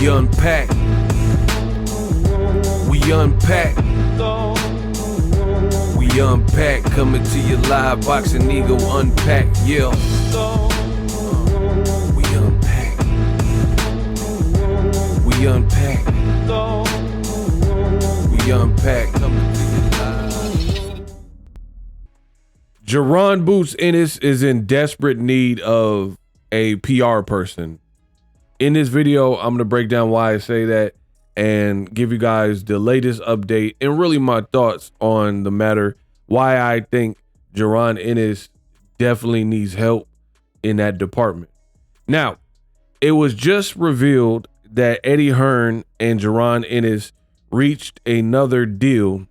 We unpack. We unpack. We unpack. Coming to you live, Boxing Ego unpack. Yeah. We unpack. We unpack. We unpack. Coming to you live. Jaron Boots Ennis is in desperate need of a PR person. In this video, I'm going to break down why I say that and give you guys the latest update and really my thoughts on the matter, why I think Jaron Ennis definitely needs help in that department. Now, it was just revealed that Eddie Hearn and Jaron Ennis reached another deal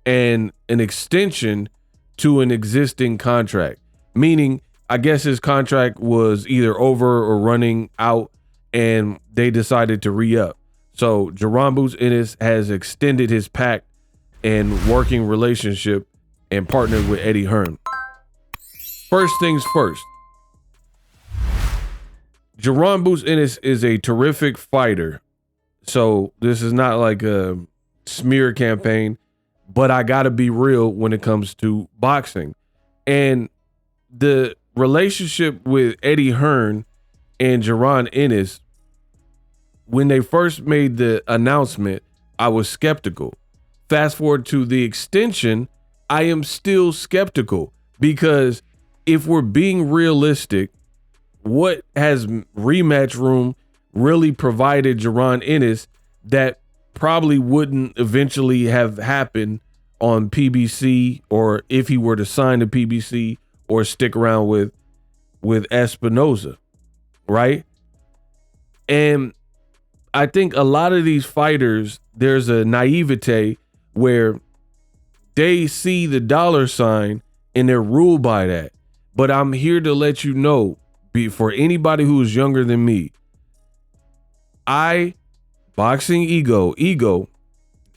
and an extension to an existing contract, meaning I guess his contract was either over or running out and they decided to re-up. So Jaron Boots Ennis has extended his pact and working relationship and partnered with Eddie Hearn. First things first, Jaron Boots Ennis is a terrific fighter. So this is not like a smear campaign, but I gotta be real when it comes to boxing. And the relationship with Eddie Hearn and Jaron Ennis, when they first made the announcement, I was skeptical. Fast forward to the extension, I am still skeptical because if we're being realistic, what has Rematch Room really provided Jaron Ennis that probably wouldn't eventually have happened on PBC, or if he were to sign to PBC or stick around with Espinoza, right? And I think a lot of these fighters, there's a naivete where they see the dollar sign and they're ruled by that. But I'm here to let you know, for anybody who is younger than me, Boxing Ego,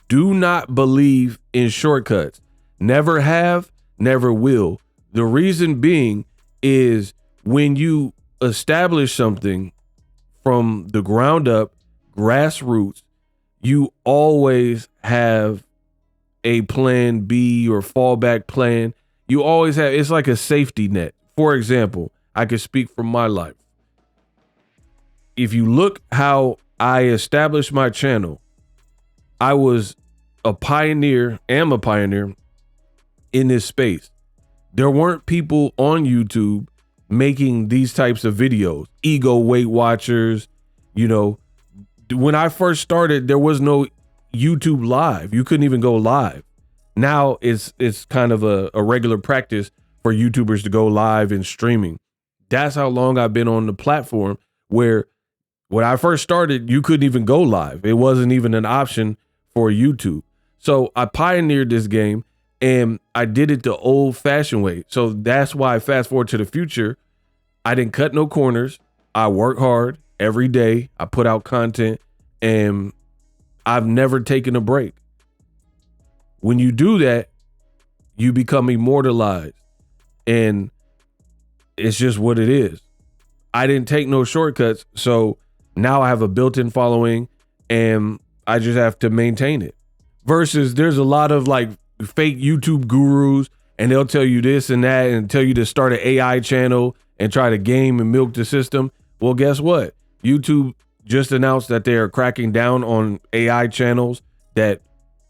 do not believe in shortcuts. Never have, never will. The reason being is when you establish something from the ground up, grassroots, you always have a plan B or fallback plan. You always have, it's like a safety net. For example, I could speak from my life. If you look how I established my channel, I was am a pioneer in this space. There weren't people on YouTube making these types of videos, ego Weight Watchers. You know, when I first started, there was no YouTube live. You couldn't even go live. Now it's kind of a regular practice for YouTubers to go live and streaming. That's how long I've been on the platform, where when I first started, you couldn't even go live. It wasn't even an option for YouTube. So I pioneered this game and I did it the old fashioned way. So that's why, fast forward to the future, I didn't cut no corners. I work hard every day. I put out content and I've never taken a break. When you do that, you become immortalized, and it's just what it is. I didn't take no shortcuts. So now I have a built-in following and I just have to maintain it. Versus there's a lot of like fake YouTube gurus and they'll tell you this and that and tell you to start an AI channel and try to game and milk the system. Well, guess what? YouTube just announced that they are cracking down on AI channels that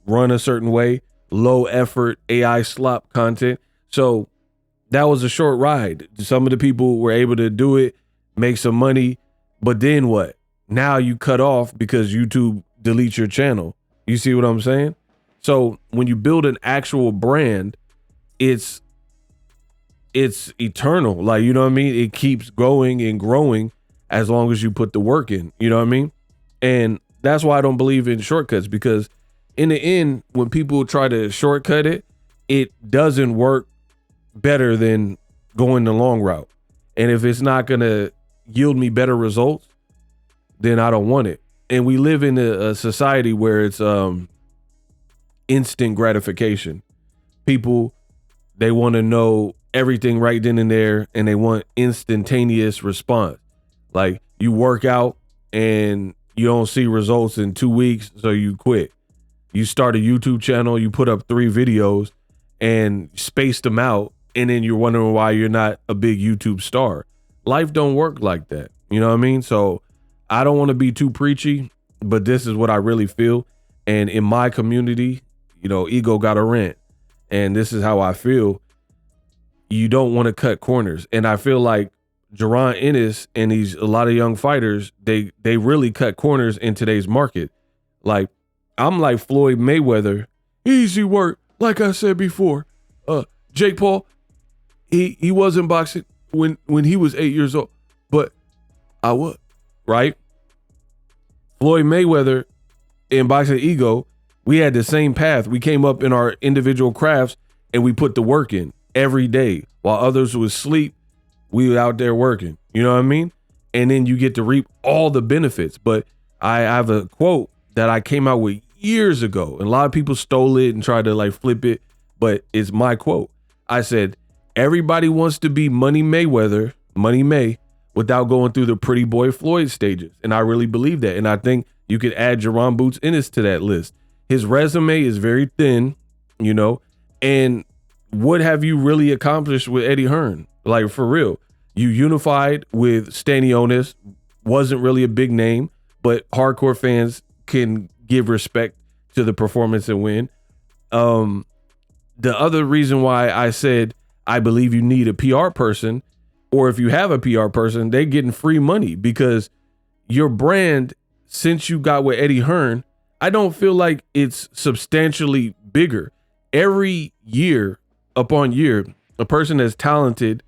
run a certain way, low effort AI slop content. So that was a short ride. Some of the people were able to do it, make some money, but then what? Now you cut off because YouTube deletes your channel. You see what I'm saying? So when you build an actual brand, it's eternal. Like, you know what I mean? It keeps going and growing as long as you put the work in, you know what I mean? And that's why I don't believe in shortcuts, because in the end, when people try to shortcut it, it doesn't work better than going the long route. And if it's not going to yield me better results, then I don't want it. And we live in a society where it's instant gratification. People, they want to know everything right then and there, and they want instantaneous response. Like, you work out and you don't see results in 2 weeks, so you quit. You start a YouTube channel, you put up 3 videos and space them out, and then you're wondering why you're not a big YouTube star. Life don't work like that. You know what I mean? So I don't want to be too preachy, but this is what I really feel. And in my community, you know, ego got a rent. And this is how I feel. You don't want to cut corners. And I feel like Jaron Ennis and a lot of young fighters, they really cut corners in today's market. Like, I'm like Floyd Mayweather, easy work. Like I said before, Jake Paul, he wasn't boxing when he was 8 years old, but I was, right? Floyd Mayweather and Boxing Ego, we had the same path. We came up in our individual crafts and we put the work in every day. While others would sleep, we were out there working. You know what I mean? And then you get to reap all the benefits. But I have a quote that I came out with years ago, and a lot of people stole it and tried to like flip it, but it's my quote. I said, everybody wants to be Money Mayweather, Money May, without going through the pretty boy Floyd stages. And I really believe that. And I think you could add Jaron Boots Ennis to that list. His resume is very thin, you know, and what have you really accomplished with Eddie Hearn? Like, for real, you unified with Stanionis, wasn't really a big name, but hardcore fans can give respect to the performance and win. The other reason why I said I believe you need a PR person, or if you have a PR person, they're getting free money, because your brand, since you got with Eddie Hearn, I don't feel like it's substantially bigger. Every year upon year, a person as talented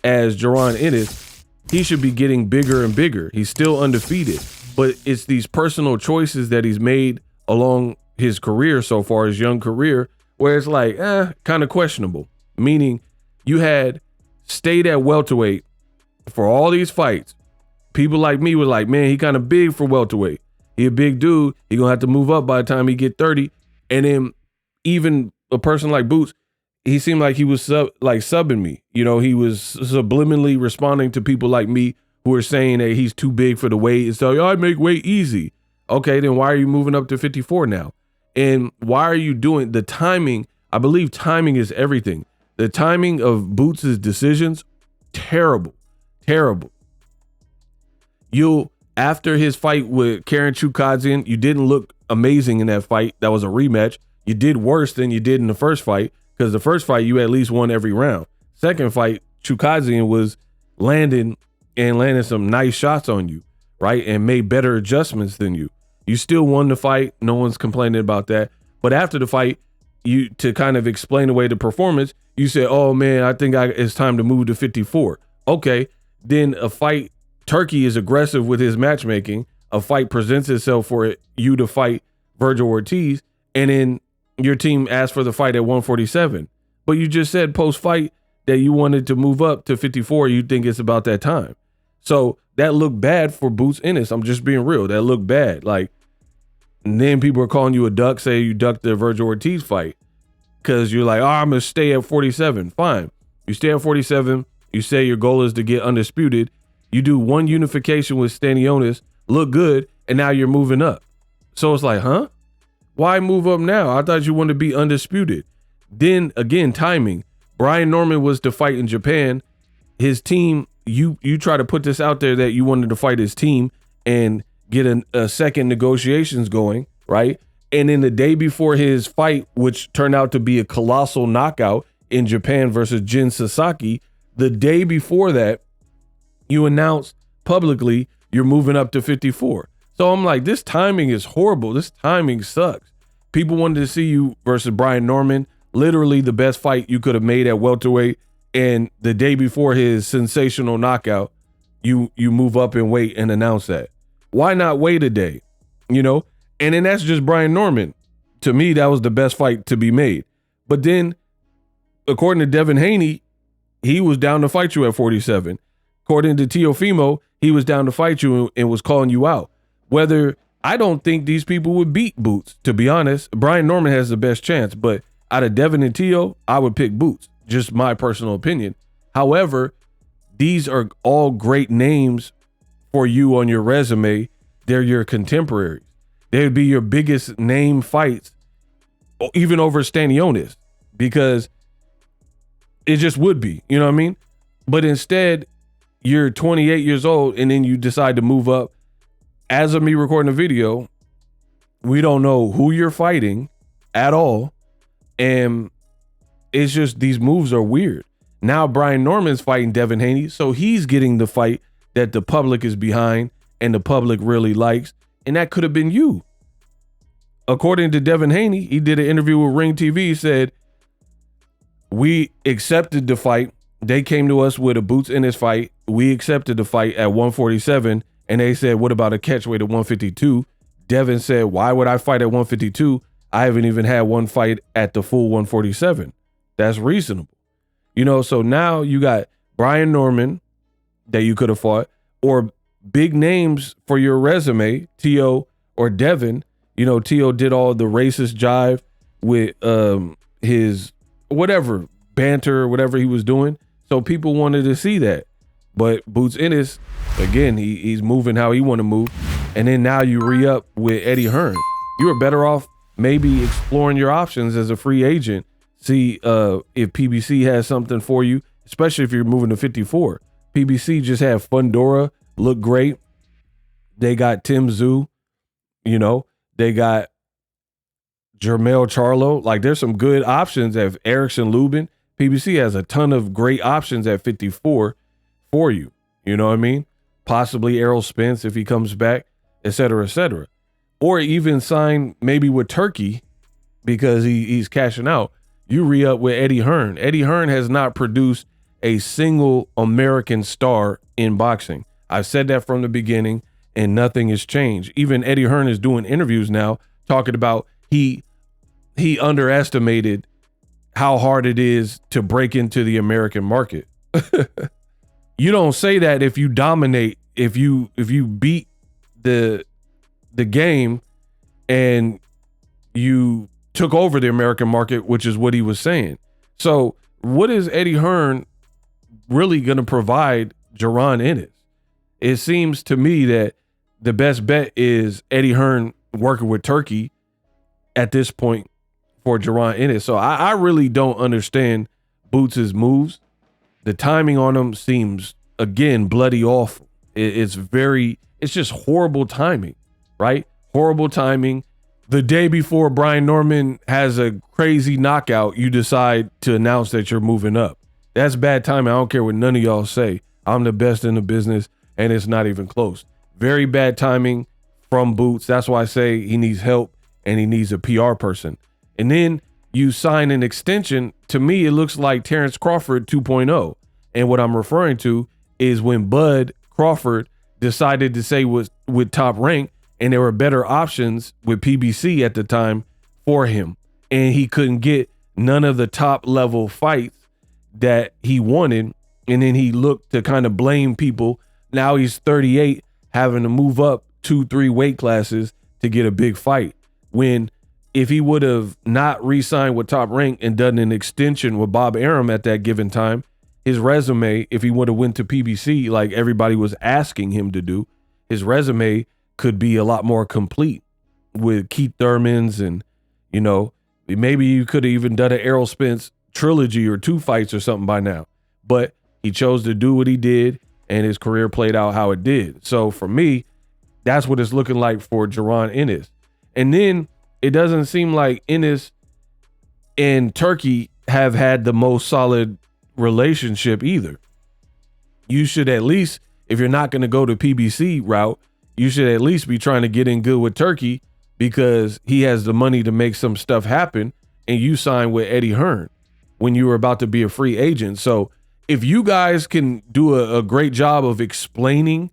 as Jaron Ennis, he should be getting bigger and bigger. He's still undefeated, but it's these personal choices that he's made along his career so far, his young career, where it's like, kind of questionable. Meaning you had stayed at welterweight for all these fights. People like me were like, man, he kind of big for welterweight. He a big dude. He gonna have to move up by the time he get 30. And then even a person like Boots, he seemed like he was subbing me. You know, he was subliminally responding to people like me who are saying that he's too big for the weight. And so, I make weight easy. Okay, then why are you moving up to 54 now? And why are you doing the timing? I believe timing is everything. The timing of Boots' decisions, terrible. After his fight with Karen Chukadzian, you didn't look amazing in that fight. That was a rematch. You did worse than you did in the first fight, because the first fight, you at least won every round. Second fight, Chukadzian was landing some nice shots on you, right? And made better adjustments than you. You still won the fight. No one's complaining about that. But after the fight, to kind of explain away the performance, you said, oh man, I think it's time to move to 54. Okay, then a fight, Turkey is aggressive with his matchmaking. A fight presents itself for you to fight Virgil Ortiz, and then your team asked for the fight at 147. But you just said post-fight that you wanted to move up to 54. You think it's about that time. So that looked bad for Boots Ennis. I'm just being real. That looked bad. Like, and then people are calling you a duck, say you ducked the Virgil Ortiz fight because you're like, oh, I'm going to stay at 47. Fine. You stay at 47. You say your goal is to get undisputed. You do one unification with Stanionis, look good, and now you're moving up. So it's like, huh? Why move up now? I thought you wanted to be undisputed. Then again, timing. Brian Norman was to fight in Japan. His team, you try to put this out there that you wanted to fight his team and get a second negotiations going, right? And then the day before his fight, which turned out to be a colossal knockout in Japan versus Jin Sasaki, the day before that, you announced publicly you're moving up to 54. So I'm like, this timing is horrible. This timing sucks. People wanted to see you versus Brian Norman, literally the best fight you could have made at welterweight. And the day before his sensational knockout, you move up in weight and announce that. Why not wait a day? You know? And then that's just Brian Norman. To me, that was the best fight to be made. But then, according to Devin Haney, he was down to fight you at 47. According to Teofimo, he was down to fight you and was calling you out. I don't think these people would beat Boots, to be honest. Brian Norman has the best chance, but out of Devin and Teo, I would pick Boots. Just my personal opinion. However, these are all great names for you on your resume. they're your contemporaries. They would be your biggest name fights, even over Stanionis, because it just would be, you know what I mean? But instead, you're 28 years old and then you decide to move up. As of me recording the video, we don't know who you're fighting at all. And it's just, these moves are weird. Now Brian Norman's fighting Devin Haney, so he's getting the fight that the public is behind and the public really likes. And that could have been you. According to Devin Haney, he did an interview with Ring TV. He said, we accepted the fight. They came to us with a Boots Ennis fight. We accepted the fight at 147. And they said, what about a catchweight at 152? Devin said, why would I fight at 152? I haven't even had one fight at the full 147. That's reasonable. You know, so now you got Brian Norman that you could have fought, or big names for your resume, T.O. or Devin. You know, T.O. did all the racist jive with his whatever, banter, whatever he was doing. So people wanted to see that. But Boots Ennis, again, he's moving how he want to move. And then now you re-up with Eddie Hearn. You were better off maybe exploring your options as a free agent. See if PBC has something for you, especially if you're moving to 54. PBC just had Fundora, look great. They got Tim Tszyu, you know. They got Jermell Charlo. Like, there's some good options at Erickson Lubin. PBC has a ton of great options at 54 for you. You know what I mean? Possibly Errol Spence if he comes back, et cetera, et cetera. Or even sign maybe with Turkey because he's cashing out. You re-up with Eddie Hearn. Eddie Hearn has not produced a single American star in boxing. I've said that from the beginning, and nothing has changed. Even Eddie Hearn is doing interviews now talking about he underestimated how hard it is to break into the American market. You don't say that if you dominate, if you beat the game and you took over the American market, which is what he was saying. So what is Eddie Hearn really going to provide Jaron Ennis? It seems to me that the best bet is Eddie Hearn working with Turkey at this point for Jaron Ennis. So I really don't understand Boots' moves. The timing on them seems, again, bloody awful. It's just horrible timing, right? Horrible timing. The day before Brian Norman has a crazy knockout, you decide to announce that you're moving up. That's bad timing. I don't care what none of y'all say. I'm the best in the business, and it's not even close. Very bad timing from Boots. That's why I say he needs help and he needs a PR person. And then you sign an extension. To me, it looks like Terrence Crawford 2.0. And what I'm referring to is when Bud Crawford decided to say with Top Rank, and there were better options with PBC at the time for him. And he couldn't get none of the top level fights that he wanted. And then he looked to kind of blame people. Now he's 38, having to move up 2-3 weight classes to get a big fight. When if he would have not re-signed with Top Rank and done an extension with Bob Arum at that given time, his resume, if he would have went to PBC like everybody was asking him to do, his resume could be a lot more complete with Keith Thurman's, and, you know, maybe you could have even done an Errol Spence trilogy or 2 fights or something by now. But he chose to do what he did, and his career played out how it did. So for me, that's what it's looking like for Jaron Ennis. And then it doesn't seem like Ennis and Turkey have had the most solid relationship either. You should at least, if you're not going to go the PBC route, you should at least be trying to get in good with Turkey because he has the money to make some stuff happen, and you signed with Eddie Hearn when you were about to be a free agent. So if you guys can do a great job of explaining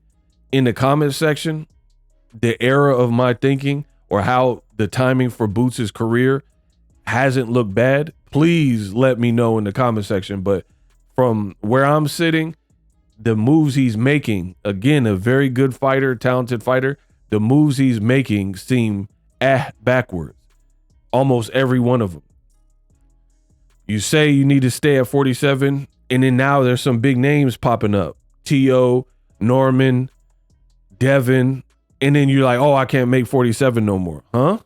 in the comment section the era of my thinking or how the timing for Boots' career hasn't looked bad, please let me know in the comment section. But from where I'm sitting, the moves he's making, again, a very good fighter, talented fighter, the moves he's making seem backwards. Almost every one of them. You say you need to stay at 47, and then now there's some big names popping up. T.O., Norman, Devin, And then you're like, oh, I can't make 47 no more. Huh?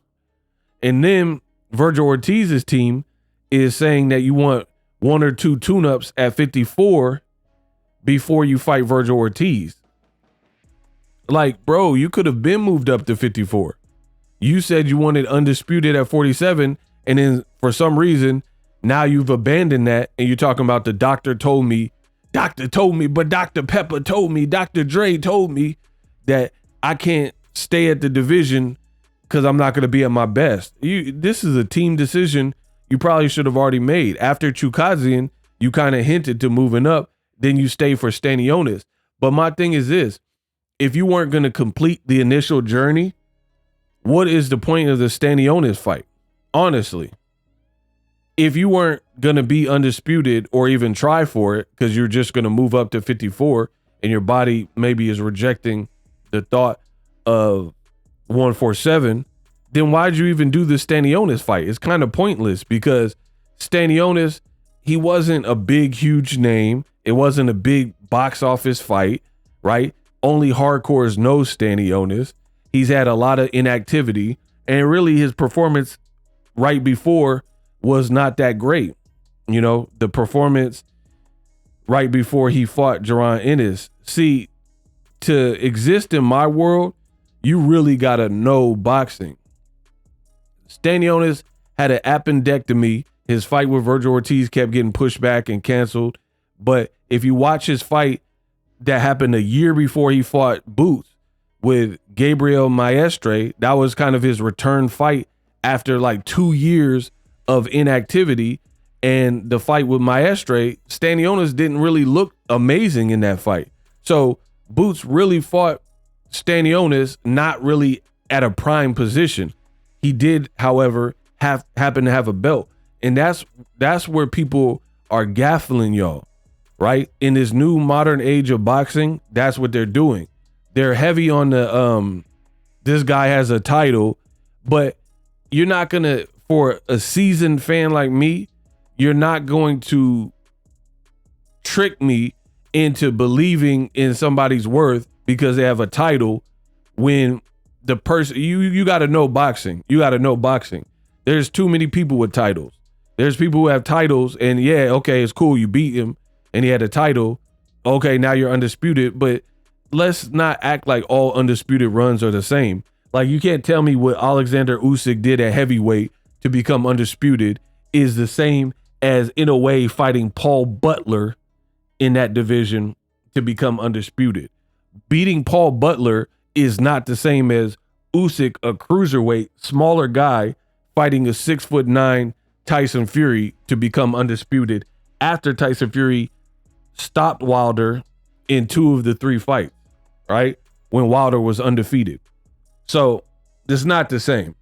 And then Virgil Ortiz's team is saying that you want 1 or 2 tune-ups at 54 before you fight Virgil Ortiz. Like, bro, you could have been moved up to 54. You said you wanted undisputed at 47, and then for some reason, now you've abandoned that, and you're talking about the doctor told me, but Dr. Pepper told me, Dr. Dre told me that I can't stay at the division because I'm not going to be at my best. This is a team decision you probably should have already made. After Chukazian, you kind of hinted to moving up, then you stay for Stanionis. But my thing is this, if you weren't going to complete the initial journey, what is the point of the Stanionis fight? Honestly, if you weren't going to be undisputed or even try for it because you're just going to move up to 54 and your body maybe is rejecting the thought of 147, then why'd you even do the Stanionis fight? It's kind of pointless because Stanionis, he wasn't a big, huge name. It wasn't a big box office fight, right? Only hardcores know Stanionis. He's had a lot of inactivity, and really his performance right before was not that great. You know, the performance right before he fought Jaron Ennis. See, to exist in my world, you really got to know boxing. Stanionis had an appendectomy. His fight with Virgil Ortiz kept getting pushed back and canceled. But if you watch his fight that happened a year before he fought Boots with Gabriel Maestre, that was kind of his return fight after like 2 years of inactivity. And the fight with Maestre, Stanionis didn't really look amazing in that fight. So Boots really fought Stanionis not really at a prime position. He did, however, happen to have a belt. And that's where people are gaffling y'all, right? In this new modern age of boxing, that's what they're doing. They're heavy on the this guy has a title, but you're not gonna, for a seasoned fan like me, you're not going to trick me into believing in somebody's worth because they have a title when the person, you got to know boxing. You got to know boxing. There's too many people with titles. There's people who have titles and yeah, okay, it's cool. You beat him and he had a title. Okay, now you're undisputed, but let's not act like all undisputed runs are the same. Like you can't tell me what Alexander Usyk did at heavyweight to become undisputed is the same as, in a way, fighting Paul Butler in that division to become undisputed. Beating Paul Butler is not the same as Usyk, a cruiserweight, smaller guy, fighting a 6'9" Tyson Fury to become undisputed after Tyson Fury stopped Wilder in 2 of the 3 fights, right? When Wilder was undefeated. So it's not the same.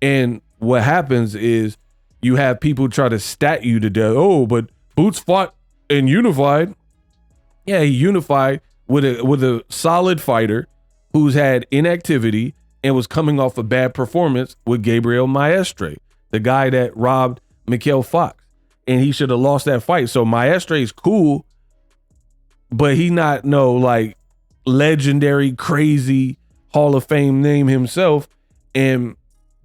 And what happens is you have people try to stat you to death. Oh, but Boots fought and unified. Yeah, he unified with a solid fighter who's had inactivity and was coming off a bad performance with Gabriel Maestre, the guy that robbed Mikhail Fox. And he should have lost that fight. So Maestre is cool, but he not no like legendary, crazy Hall of Fame name himself. And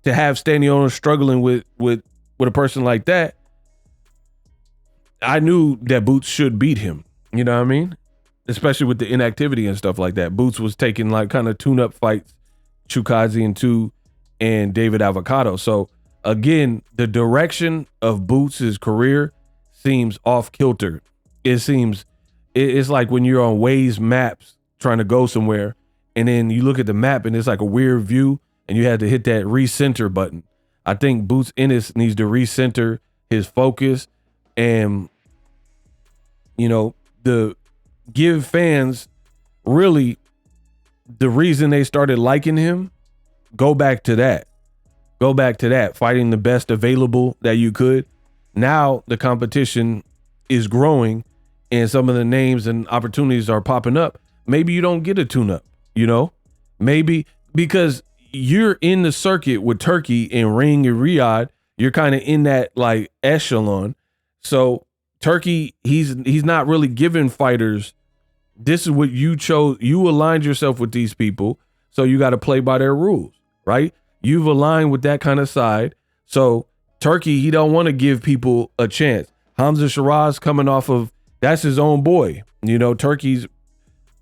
to have Stanionis struggling with a person like that, I knew that Boots should beat him. You know what I mean? Especially with the inactivity and stuff like that. Boots was taking like kind of tune-up fights, Chukazian 2 and David Avocado. So again, the direction of Boots' career seems off kilter. It's like when you're on Waze maps trying to go somewhere and then you look at the map and it's like a weird view and you had to hit that recenter button. I think Boots Ennis needs to recenter his focus and, you know, give fans really the reason they started liking him. Go back to that. Fighting the best available that you could. Now the competition is growing and some of the names and opportunities are popping up. Maybe you don't get a tune-up, you know? Maybe because you're in the circuit with Turkey and Ring and Riyadh. You're kind of in that like echelon. So Turkey, he's not really giving fighters. This is what you chose. You aligned yourself with these people. So you got to play by their rules, right? You've aligned with that kind of side. So Turkey, he don't want to give people a chance. Hamza Shiraz coming off of, that's his own boy. You know,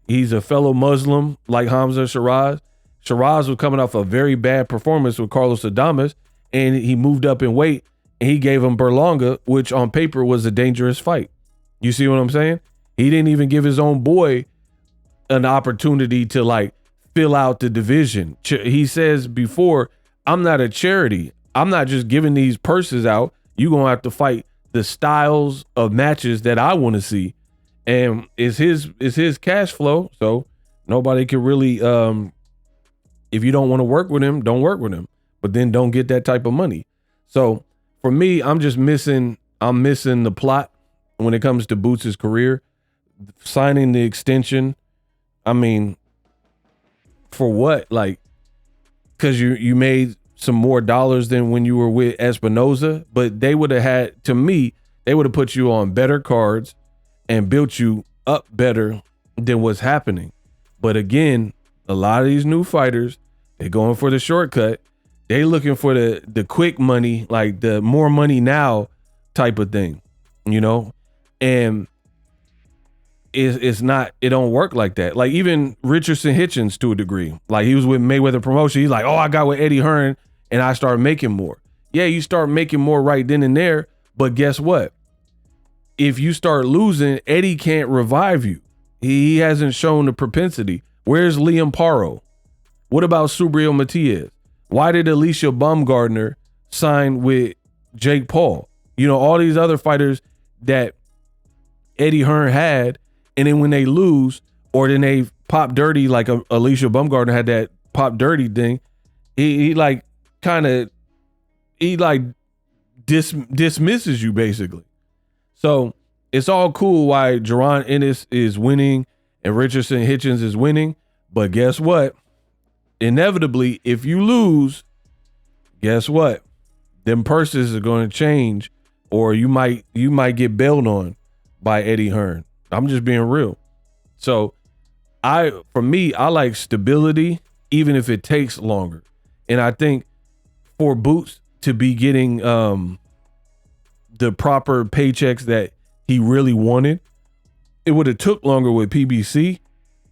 he's a fellow Muslim like Hamza Shiraz. Shiraz was coming off a very bad performance with Carlos Adames, and he moved up in weight, and he gave him Berlanga, which on paper was a dangerous fight. You see what I'm saying? He didn't even give his own boy an opportunity to like fill out the division. He says before, I'm not a charity. I'm not just giving these purses out. You're going to have to fight the styles of matches that I want to see. And it's his cash flow. So nobody can really, if you don't want to work with him, don't work with him, but then don't get that type of money. So for me, I'm missing the plot when it comes to Boots' career. Signing the extension, I mean, for what? Like, because you made some more dollars than when you were with Espinoza, but they would have put you on better cards and built you up better than what's happening. But again, a lot of these new fighters, they're going for the shortcut. They looking for the quick money, like the more money now type of thing, you know? And it don't work like that. Like even Richardson Hitchens to a degree, like he was with Mayweather Promotion. He's like, oh, I got with Eddie Hearn and I started making more. Yeah, you start making more right then and there. But guess what? If you start losing, Eddie can't revive you. He hasn't shown the propensity. Where's Liam Paro? What about Subriel Matias? Why did Alicia Baumgardner sign with Jake Paul? You know, all these other fighters that Eddie Hearn had, and then when they lose or then they pop dirty, like Alicia Baumgardner had that pop dirty thing, he dismisses you basically. So it's all cool why Jaron Ennis is winning and Richardson Hitchens is winning, but guess what? Inevitably, if you lose, guess what? Them purses are going to change, or you might get bailed on by Eddie Hearn. I'm just being real. So for me, I like stability, even if it takes longer. And I think for Boots to be getting the proper paychecks that he really wanted, it would have took longer with PBC,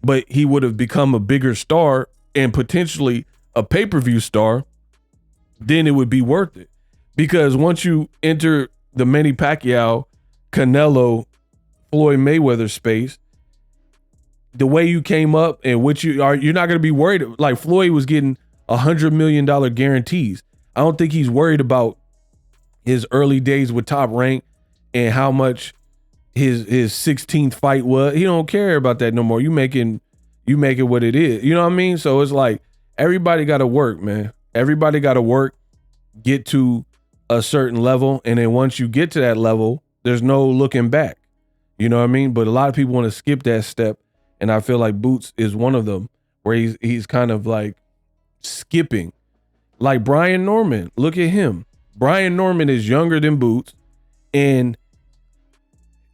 but he would have become a bigger star and potentially a pay-per-view star. Then it would be worth it. Because once you enter the Manny Pacquiao, Canelo, Floyd Mayweather space, the way you came up and what you're not going to be worried. Like Floyd was getting $100 million guarantees. I don't think he's worried about his early days with Top Rank and how much his 16th fight was. He don't care about that no more. You make it what it is. You know what I mean? So it's like everybody got to work, man. Everybody got to work, get to a certain level, and then once you get to that level, there's no looking back. You know what I mean? But a lot of people want to skip that step, and I feel like Boots is one of them where he's kind of like skipping. Like Brian Norman, look at him. Brian Norman is younger than Boots, and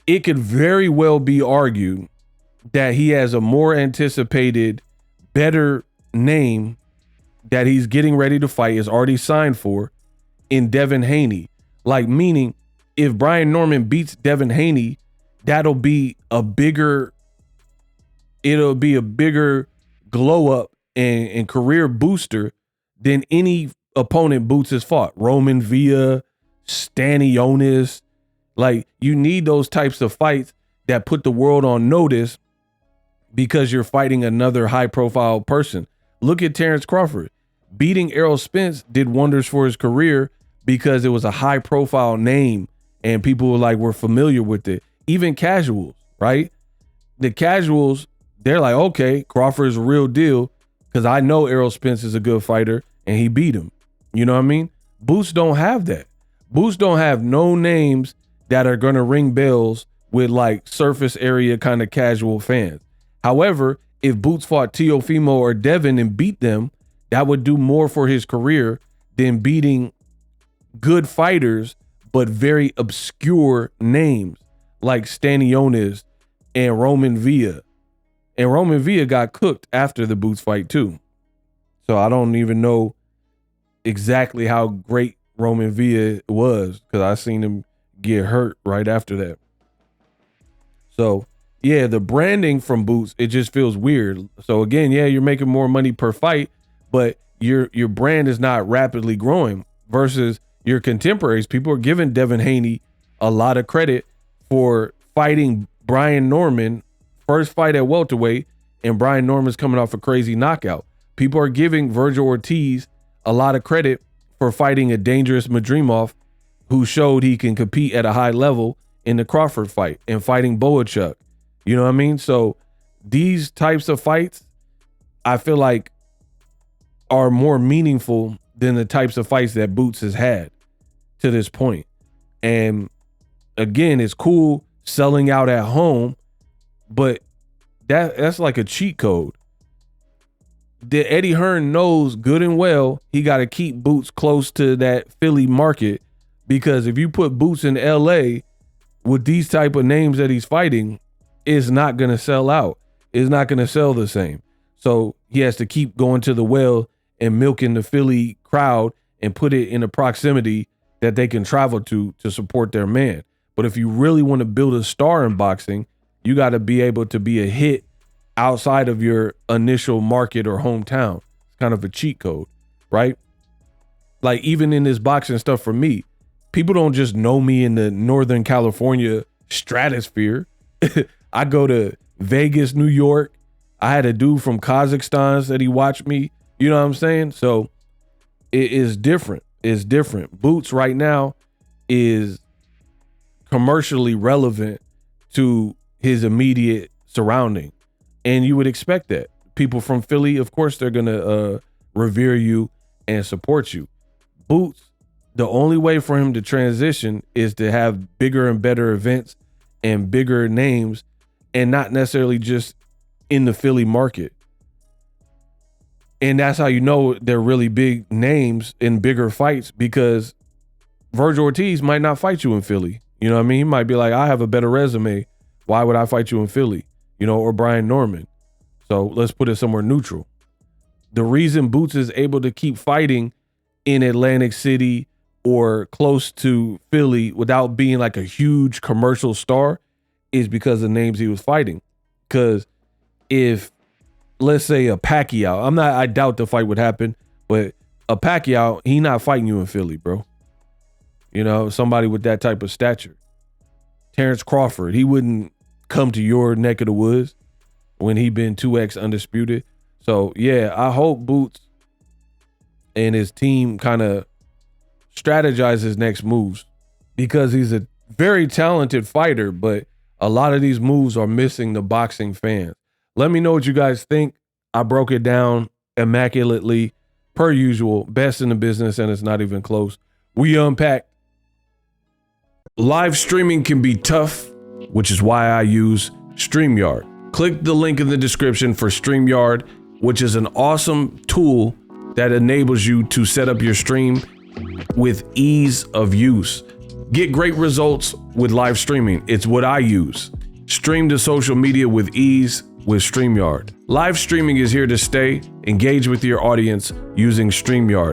it could very well be argued that he has a more anticipated, better name that he's getting ready to fight, is already signed for, in Devin Haney. Like, meaning if Brian Norman beats Devin Haney, it'll be a bigger glow up and career booster than any opponent Boots has fought. Roman Villa, Stanionis. Like, you need those types of fights that put the world on notice because you're fighting another high profile person. Look at Terrence Crawford. Beating Errol Spence did wonders for his career because it was a high profile name and people were familiar with it. Even casuals, right? The casuals, they're like, okay, Crawford is a real deal because I know Errol Spence is a good fighter and he beat him. You know what I mean? Boots don't have that. Boots don't have no names that are going to ring bells with like surface area kind of casual fans. However, if Boots fought Teofimo or Devin and beat them, that would do more for his career than beating good fighters, but very obscure names like Stanionis and Roman Villa. And Roman Villa got cooked after the Boots fight too. So I don't even know exactly how great Roman Villa was, because I seen him get hurt right after that. So yeah, the branding from Boots, it just feels weird. So again, yeah, you're making more money per fight, but your brand is not rapidly growing versus your contemporaries. People are giving Devin Haney a lot of credit for fighting Brian Norman, first fight at welterweight, and Brian Norman's coming off a crazy knockout. People are giving Virgil Ortiz a lot of credit for fighting a dangerous Madrimov, who showed he can compete at a high level in the Crawford fight, and fighting Boachuk. You know what I mean? So these types of fights, I feel like, are more meaningful than the types of fights that Boots has had to this point. And again, it's cool selling out at home, but that's like a cheat code. Eddie Hearn knows good and well he got to keep Boots close to that Philly market, because if you put Boots in LA with these type of names that he's fighting, it's not going to sell out. It's not going to sell the same. So he has to keep going to the well and milking the Philly crowd and put it in a proximity that they can travel to support their man. But if you really want to build a star in boxing, you got to be able to be a hit outside of your initial market or hometown. It's kind of a cheat code, right? Like even in this boxing stuff for me, people don't just know me in the Northern California stratosphere. I go to Vegas, New York. I had a dude from Kazakhstan that he watched me. You know what I'm saying? So it is different. It's different. Boots right now is commercially relevant to his immediate surrounding. And you would expect that. People from Philly, of course, they're going to revere you and support you. Boots, the only way for him to transition is to have bigger and better events and bigger names, and not necessarily just in the Philly market. And that's how you know they're really big names in bigger fights, because Virgil Ortiz might not fight you in Philly. You know what I mean? He might be like, I have a better resume. Why would I fight you in Philly? You know, or Brian Norman. So let's put it somewhere neutral. The reason Boots is able to keep fighting in Atlantic City or close to Philly without being like a huge commercial star is because of the names he was fighting. Because if, let's say, a Pacquiao, I doubt the fight would happen, but a Pacquiao, he not fighting you in Philly, bro. You know, somebody with that type of stature. Terrence Crawford, he wouldn't come to your neck of the woods when he been 2X undisputed. So yeah, I hope Boots and his team kind of strategize his next moves, because he's a very talented fighter, but a lot of these moves are missing the boxing fans. Let me know what you guys think. I broke it down immaculately, per usual, best in the business, and it's not even close. We unpacked. Live streaming can be tough, which is why I use StreamYard. Click the link in the description for StreamYard, which is an awesome tool that enables you to set up your stream with ease of use. Get great results with live streaming. It's what I use. Stream to social media with ease with StreamYard. Live streaming is here to stay. Engage with your audience using StreamYard.